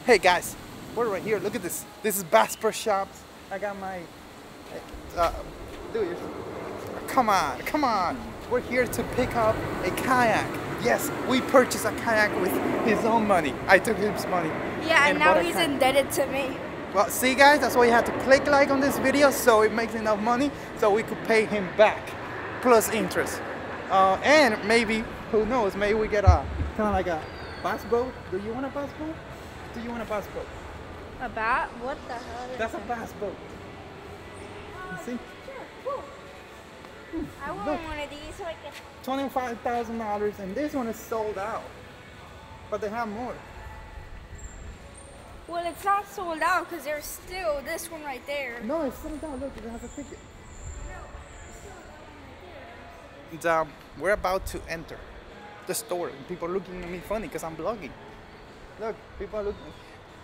Hey guys, we're right here. Look at this. This is Bass Pro Shops. I got my. Dude, come on, come on. We're here to pick up a kayak. Yes, we purchased a kayak with his own money. I took his money. Yeah, and now he's indebted to me. Well, see guys, that's why you have to click like on this video so it makes enough money so we could pay him back plus interest. And maybe, who knows, maybe we get a kind of like a bass boat. Do you want a bass boat? Do you want a bass boat? A bat? What the hell is That's that? a bass boat. You see? Sure, cool. I want one of these so I can... $25,000 and this one is sold out. But they have more. Well, it's not sold out because there's still this one right there. No, it's sold out. Look, it has a ticket. No, it's still that one right And there. we're about to enter the store. And people are looking at me funny because I'm vlogging. Look, people are looking.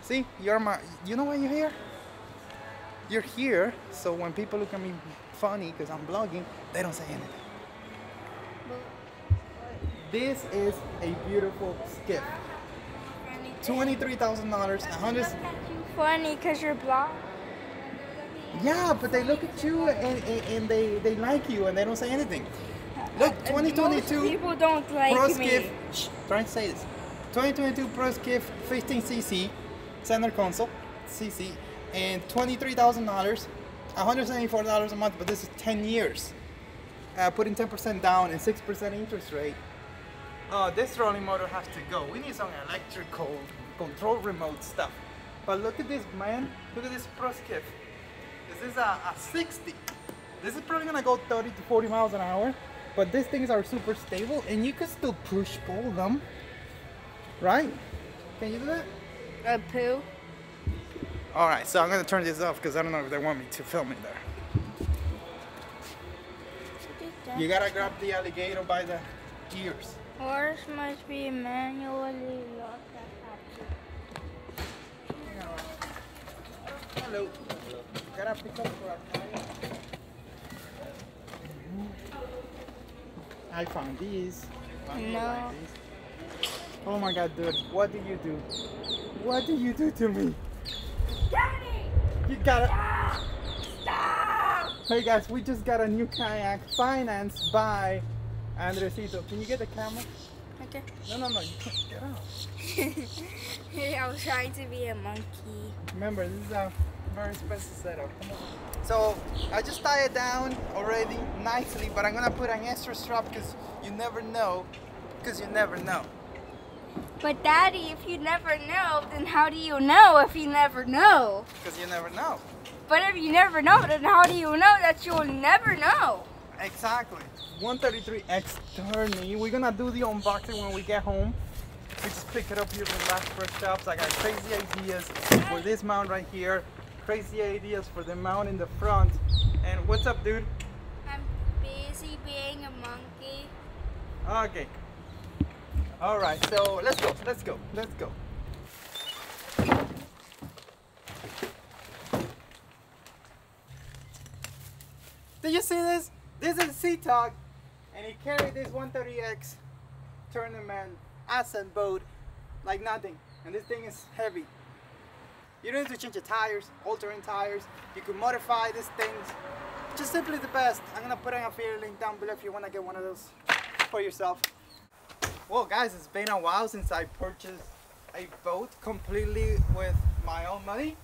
See, you know why you're here? You're here, so when people look at me funny because I'm vlogging, they don't say anything. This is a beautiful skiff. $23,000, $100. Funny because you're blind. Yeah, but they look at you and they like you and they don't say anything. Look, 2022 Most people don't like Pro me. Skiff. Shh, trying to say this. 2022 Pro Skiff 15cc center console cc and $23,000, $174 a month. But this is 10 years. Putting 10% down and 6% interest rate. This trolling motor has to go. We need some electrical control remote stuff. But look at this, man. Look at this Pro Skiff. This is a 60. This is probably gonna go 30 to 40 miles an hour. But these things are super stable and you can still push pull them. Right? Can you do that? A poo? Alright, so I'm gonna turn this off because I don't know if they want me to film it there. You gotta grab the alligator by the ears. Horse must be manually locked at. Hello. Gotta pick up for a kayak. I found these. No. Oh my god, dude. What do you do? What do you do to me? Daddy! You gotta... Stop! Hey guys, we just got a new kayak financed by Andresito. Can you get the camera? Okay. No, you can't get out. I was trying to be a monkey. Remember, this is a very expensive setup. Come on. So, I just tied it down already nicely, but I'm gonna put an extra strap because you never know. Because you never know. But Daddy, if you never know, then how do you know if you never know? Because you never know. But if you never know, then how do you know that you'll never know? Exactly. 133X Tourney. We're gonna do the unboxing when we get home. We just pick it up here from Bass Pro Shops. I got crazy ideas for this mount right here. Crazy ideas for the mount in the front. And what's up, dude? I'm busy being a monkey. Okay. Alright, so let's go. Did you see this? This is Sea Talk, and he carried this 130X tournament ascent boat like nothing. And this thing is heavy. You don't need to change the tires, altering tires. You can modify these things. Just simply the best. I'm gonna put an affiliate link down below if you wanna get one of those for yourself. Well guys, it's been a while since I purchased a boat completely with my own money.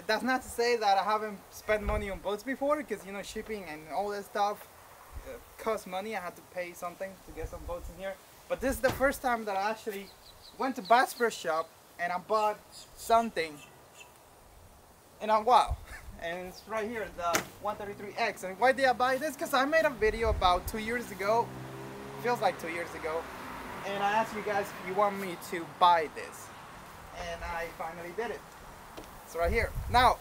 That's not to say that I haven't spent money on boats before, because you know, shipping and all that stuff costs money. I had to pay something to get some boats in here. But this is the first time that I actually went to Bass Pro Shop and I bought something. And wow. And it's right here, the 133X. And why did I buy this? Because I made a video about 2 years ago. Feels like 2 years ago. And I asked you guys if you want me to buy this. And I finally did it. It's right here. Now,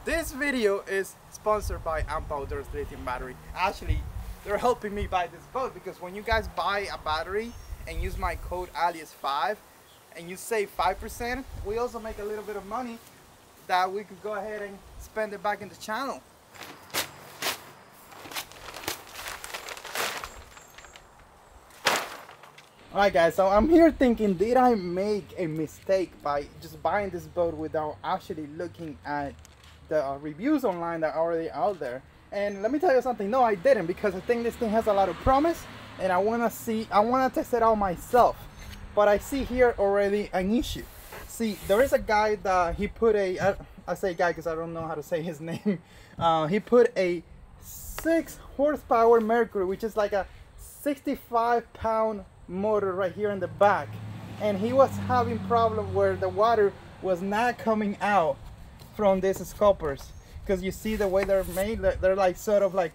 this video is sponsored by Amp Outdoors Lithium Battery. Actually, they're helping me buy this boat because when you guys buy a battery and use my code Aliex5 and you save 5%, we also make a little bit of money that we could go ahead and spend it back in the channel. Alright guys, so I'm here thinking, did I make a mistake by just buying this boat without actually looking at the reviews online that are already out there? And let me tell you something, no I didn't, because I think this thing has a lot of promise and I want to test it out myself. But I see here already an issue. See, there is a guy that he put a, I say guy because I don't know how to say his name. He put a 6 horsepower Mercury, which is like a 65-pound motor right here in the back, and he was having problem where the water was not coming out from these scuppers, because you see the way they're made, they're like sort of like,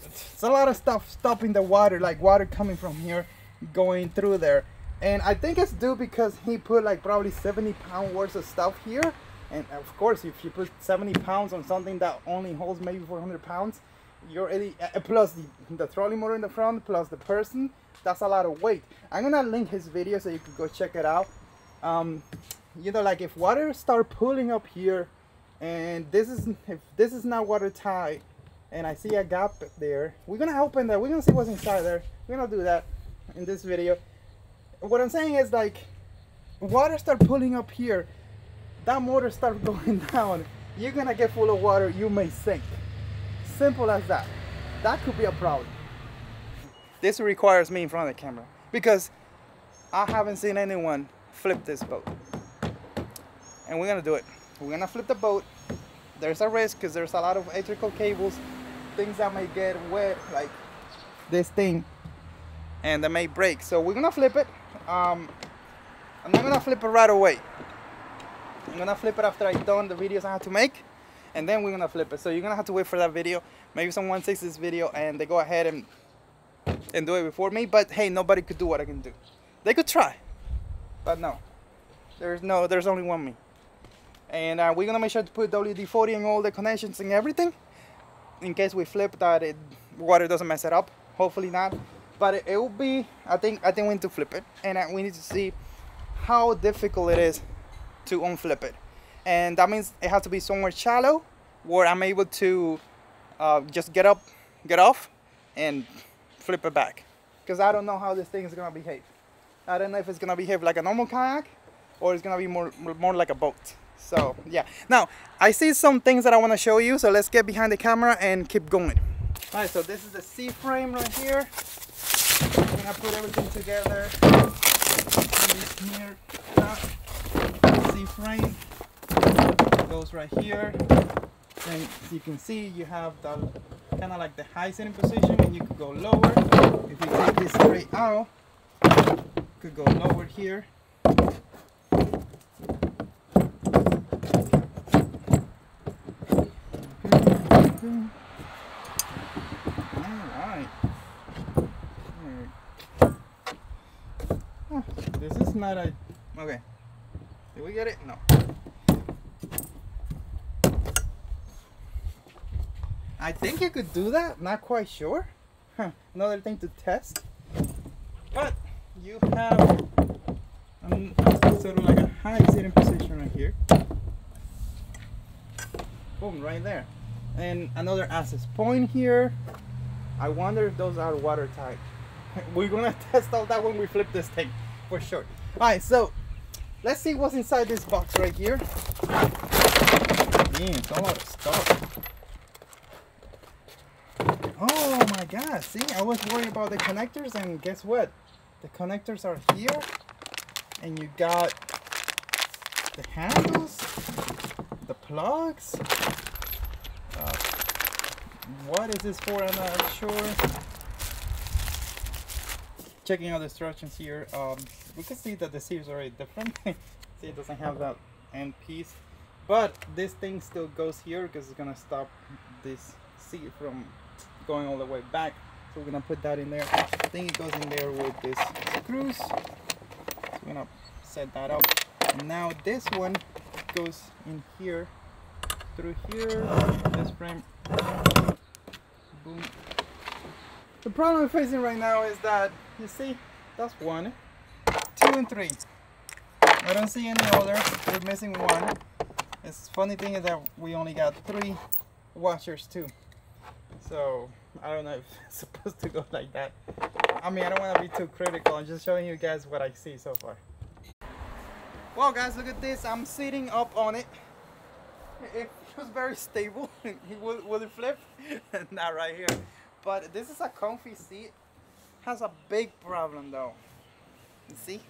it's a lot of stuff stopping the water, like water coming from here going through there. And I think it's due because he put like probably 70 pounds worth of stuff here, and of course if you put 70 pounds on something that only holds maybe 400 pounds, you're already, plus the trolley motor in the front, plus the person, that's a lot of weight. I'm gonna link his video so you can go check it out. You know, like if water start pulling up here, and if this is not watertight, and I see a gap there, we're gonna open that. We're gonna see what's inside there. We're gonna do that in this video. What I'm saying is, like, water start pulling up here, that motor start going down, you're gonna get full of water, you may sink. Simple as that. That could be a problem. This requires me in front of the camera because I haven't seen anyone flip this boat. And we're gonna do it. We're gonna flip the boat. There's a risk because there's a lot of electrical cables, things that may get wet, like this thing, and they may break. So we're gonna flip it. I'm not gonna flip it right away. I'm gonna flip it after I've done the videos I have to make, and then we're gonna flip it. So you're gonna have to wait for that video. Maybe someone takes this video and they go ahead and do it before me, but hey, nobody could do what I can do. They could try, but no, there's only one me. And we're gonna make sure to put WD-40 in all the connections and everything, in case we flip that water doesn't mess it up. Hopefully not, but it will be, I think we need to flip it, and we need to see how difficult it is to unflip it. And that means it has to be somewhere shallow where I'm able to just get off and flip it back, because I don't know how this thing is gonna behave. I don't know if it's gonna behave like a normal kayak or it's gonna be more like a boat. So yeah, now I see some things that I want to show you, so let's get behind the camera and keep going. All right, so this is the C-frame right here. I'm gonna put everything together here. C-frame goes right here, and as you can see, you have the kind of like the high sitting position, and you could go lower. If you take this straight out, you could go lower here. Alright. Oh, this is not a... Okay. Did we get it? No. I think you could do that. Not quite sure. Another thing to test. But you have sort of like a high sitting position right here. Boom, right there. And another access point here. I wonder if those are watertight. We're gonna test all that when we flip this thing, for sure. Alright, so let's see what's inside this box right here. Man, it's a lot of stuff. Oh my god, see, I was worried about the connectors, and guess what? The connectors are here, and you got the handles, the plugs. What is this for? I'm not sure. Checking out the instructions here, we can see that the seat is already different. See, it doesn't have that end piece, but this thing still goes here because it's gonna stop this seat from going all the way back. So we're gonna put that in there. I think it goes in there with this screws. So we're gonna set that up. And now this one goes in here, through here, this frame. Boom. The problem we're facing right now is that, you see, that's 1, 2, and 3. I don't see any others. We're missing 1. The funny thing is that we only got 3 washers too. So I don't know if it's supposed to go like that. I mean, I don't want to be too critical. I'm just showing you guys what I see so far. Well guys, look at this. I'm sitting up on it. It feels very stable. Will it flip? Not right here. But this is a comfy seat. Has a big problem though. You see?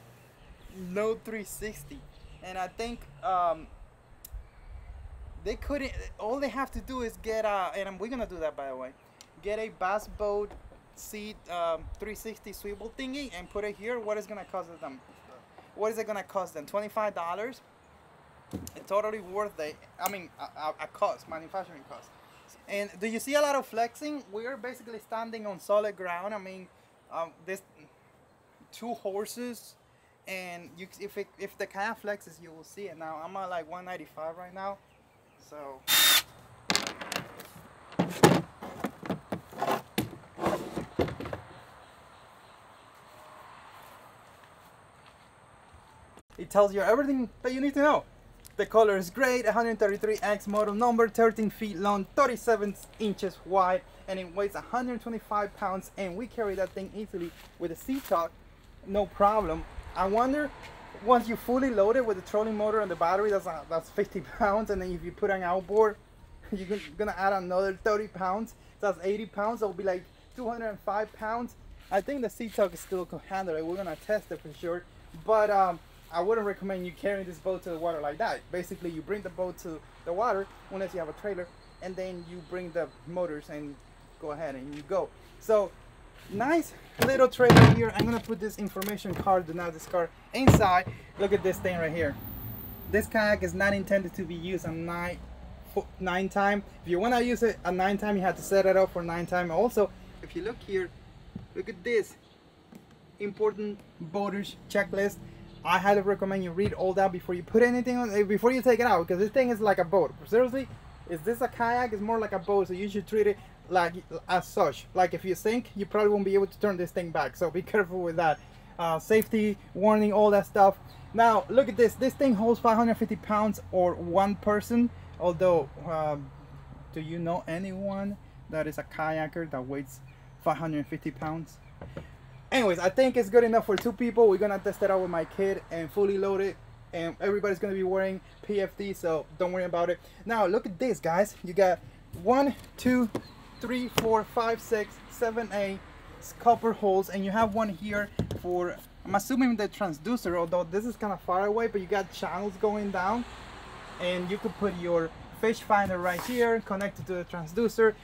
No 360. And I think they couldn't, all they have to do is get and we're gonna do that by the way, get a bass boat seat 360 swivel thingy and put it here. What is gonna cost them? What is it gonna cost them? $25? It's totally worth it. I mean, a cost, manufacturing cost. And do you see a lot of flexing? We're basically standing on solid ground. I mean, this 2 horses, and you, if the kayak flexes, you will see it. Now I'm at like 195 right now, so. It tells you everything that you need to know. The color is great, 133X model number, 13 feet long, 37 inches wide, and it weighs 125 pounds, and we carry that thing easily with a C-Talk, no problem. I wonder, once you fully load it with the trolling motor and the battery, that's 50 pounds, and then if you put an outboard, you're gonna add another 30 pounds, so that's 80 pounds, so it'll be like 205 pounds. I think the C-Talk is still can handle it. We're gonna test it for sure, but I wouldn't recommend you carrying this boat to the water like that. Basically, you bring the boat to the water unless you have a trailer, and then you bring the motors and go ahead and you go. So, nice little trailer here. I'm gonna put this information card, do not discard, inside. Look at this thing right here. This kayak is not intended to be used on night time. If you wanna use it at night time, you have to set it up for night time. Also, if you look here, look at this important boaters checklist. I highly recommend you read all that before you put anything on, before you take it out, because this thing is like a boat. Seriously, is this a kayak? It's more like a boat, so you should treat it like as such. Like if you sink, you probably won't be able to turn this thing back, so be careful with that. Safety warning, all that stuff. Now look at this. This thing holds 550 pounds or one person. Although, do you know anyone that is a kayaker that weighs 550 pounds? Anyways, I think it's good enough for 2 people. We're gonna test it out with my kid and fully load it, and everybody's gonna be wearing PFD, so don't worry about it. Now look at this, guys. You got 1, 2, 3, 4, 5, 6, 7, 8 copper holes, and you have one here for, I'm assuming, the transducer, although this is kind of far away, but you got channels going down, and you could put your fish finder right here connected to the transducer.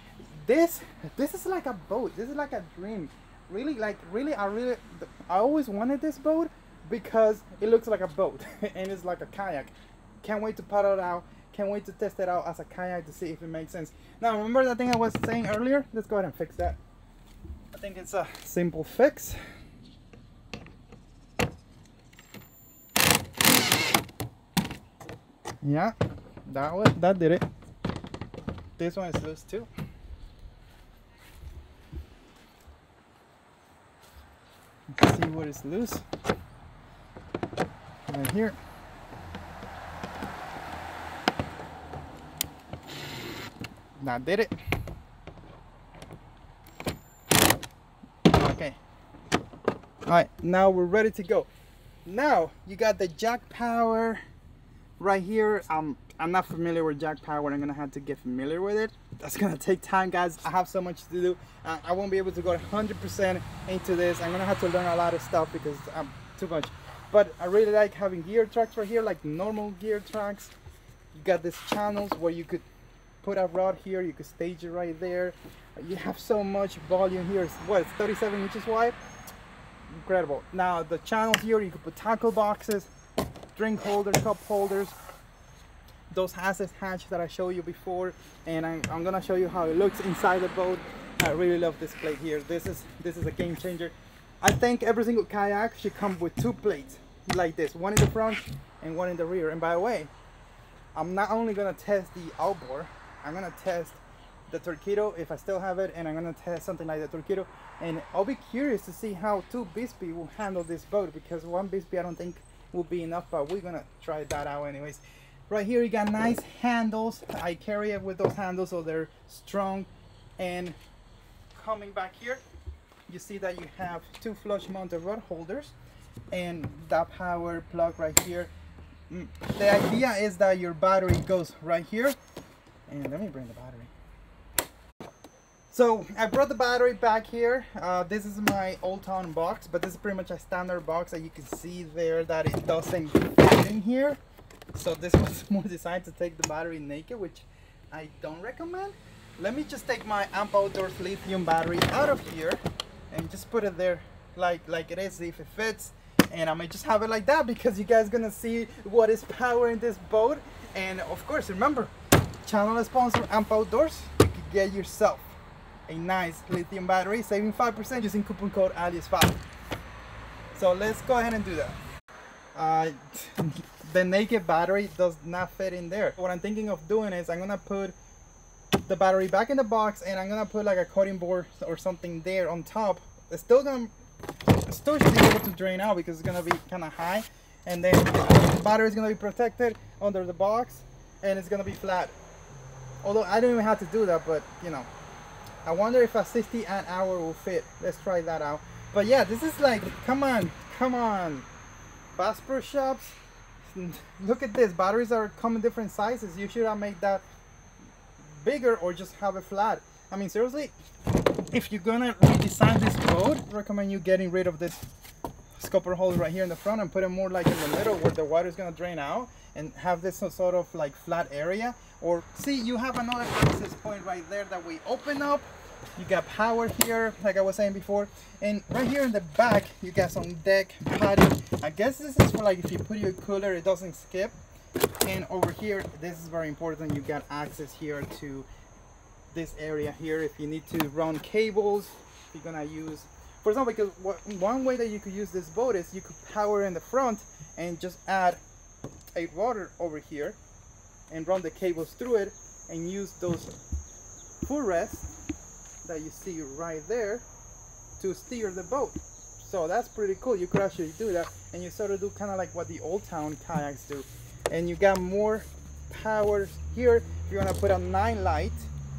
This is like a boat. This is like a dream. Really, I always wanted this boat because it looks like a boat and it's like a kayak. Can't wait to paddle it out. Can't wait to test it out as a kayak to see if it makes sense. Now, remember that thing I was saying earlier? Let's go ahead and fix that. I think it's a simple fix. Yeah, that did it. This one is loose too. Let's see what is loose. Right here. That did it. Okay. Alright, now we're ready to go. Now you got the jack power right here. I'm not familiar with jack power. I'm gonna have to get familiar with it. That's gonna take time, guys. I have so much to do. I won't be able to go 100% into this. I'm gonna have to learn a lot of stuff because I'm too much. But I really like having gear tracks right here, like normal gear tracks. You got these channels where you could put a rod here. You could stage it right there. You have so much volume here. It's, what, it's 37 inches wide. Incredible. Now the channels here, you could put tackle boxes, drink holders, cup holders, those access hatch that I showed you before, and I'm gonna show you how it looks inside the boat. I really love this plate here. This is a game changer. I think every single kayak should come with 2 plates like this, one in the front and one in the rear. And by the way, I'm not only gonna test the outboard, I'm gonna test the Torpedo if I still have it, and I'm gonna test something like the Torpedo, and I'll be curious to see how 2 Bixpy will handle this boat, because 1 Bixpy I don't think will be enough, but we're gonna try that out anyways. Right here you got nice handles. I carry it with those handles so they're strong and coming back here, you see that you have two flush mounted rod holders and that power plug right here. The idea is that your battery goes right here, and let me bring the battery. So I brought the battery back here. This is my Old Town box, but this is pretty much a standard box that you can see there that it doesn't fit in here. So this was more designed to take the battery naked, which I don't recommend. Let me just take my Amp Outdoors lithium battery out of here and just put it there like it is, see if it fits. And I might just have it like that because you guys gonna see what is powering this boat. And of course, remember, channel sponsor Amp Outdoors, you can get yourself a nice lithium battery, saving 5% using coupon code Aliex5. So let's go ahead and do that. The naked battery does not fit in there. What I'm thinking of doing is I'm gonna put the battery back in the box and I'm gonna put like a cutting board or something there on top. It's still should be able to drain out because it's gonna be kind of high, and then the battery is gonna be protected under the box and it's gonna be flat. Although I don't even have to do that, but you know, I wonder if a 60 amp hour will fit. Let's try that out. But yeah, this is like, come on, Bass Pro Shops, look at this. Batteries come in different sizes. You should have made that bigger or just have it flat. I mean, seriously, if you're gonna redesign this boat, I recommend you getting rid of this scupper hole right here in the front and put it more like in the middle where the water is gonna drain out, and have this sort of like flat area. Or see, you have another access point right there that we open up. You got power here, like I was saying before, and right here in the back you got some deck padding. I guess this is for like if you put your cooler it doesn't skip. And over here, this is very important, you got access here to this area here if you need to run cables. You're gonna use, for example, because one way that you could use this boat is you could power in the front and just add a rotor over here and run the cables through it and use those footrests that you see right there to steer the boat. So that's pretty cool. You could actually do that, and you sort of do kind of like what the Old Town kayaks do. And you got more power here. If you want to put a 9 light,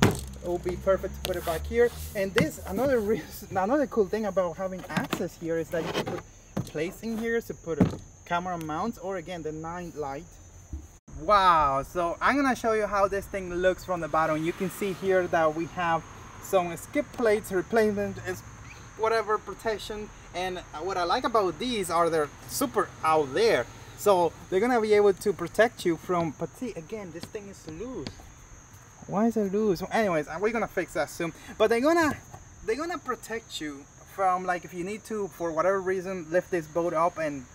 it will be perfect to put it back here. And this, another cool thing about having access here is that you can put plates in here to put a camera mounts, or again the 9 light. Wow, so I'm gonna show you how this thing looks from the bottom. You can see here that we have some skip plates, replacement is whatever protection. And what I like about these are they're super out there, so they're gonna be able to protect you from fatigue. Again, this thing is loose. Why is it loose? Well, anyways, we're gonna fix that soon. But they're gonna protect you from, like, if you need to, for whatever reason, lift this boat up and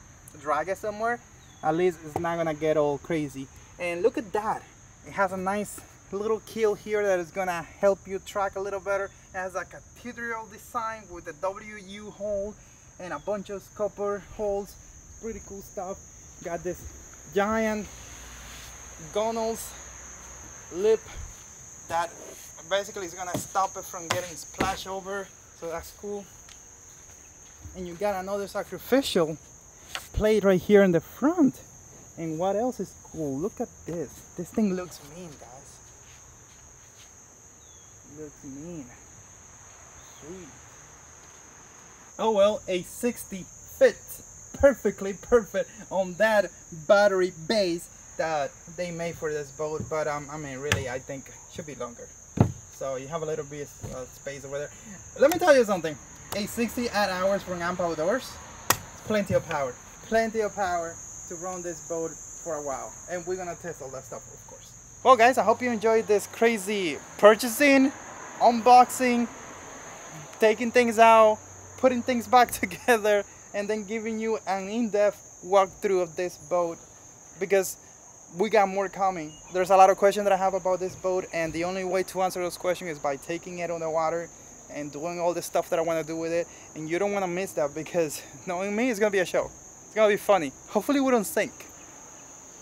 drag it somewhere, at least it's not gonna get all crazy. And look at that, it has a nice little keel here that is gonna help you track a little better. It has a cathedral design with a WU hole and a bunch of copper holes. Pretty cool stuff. Got this giant gunnels lip that basically is gonna stop it from getting splashed over, so that's cool. And you got another sacrificial plate right here in the front. And what else is cool? Look at this. This thing looks mean, guys. Looks mean. Sweet. Oh well, a 60 fits perfectly perfect on that battery base that they made for this boat. But I mean, really, I think it should be longer. So you have a little bit of space over there. Let me tell you something. A 60 amp hours from Amp Outdoors, plenty of power. Plenty of power to run this boat for a while, and we're gonna test all that stuff, of course. Well guys, I hope you enjoyed this crazy purchasing, unboxing, taking things out, putting things back together, and then giving you an in-depth walkthrough of this boat, because we got more coming. There's a lot of questions that I have about this boat, and the only way to answer those questions is by taking it on the water and doing all the stuff that I want to do with it. And you don't want to miss that, because knowing me, it's gonna be a show. It's gonna be funny. Hopefully we don't sink.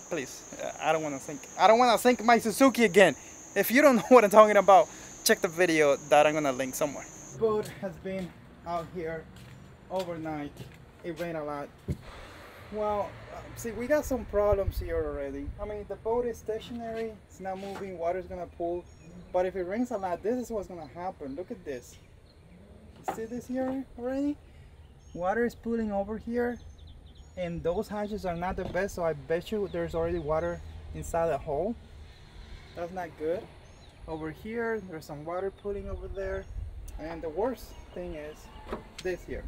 Please, I don't want to sink. I don't want to sink my Suzuki again. If you don't know what I'm talking about, check the video that I'm gonna link somewhere. The boat has been out here overnight. It rained a lot. Well, see, we got some problems here already. I mean, the boat is stationary. It's not moving. Water's gonna pool. But if it rains a lot, this is what's gonna happen. Look at this. See this here already? Water is pooling over here, and those hatches are not the best, so I bet you there's already water inside the hole. That's not good. Over here, there's some water pooling over there. And the worst thing is this here.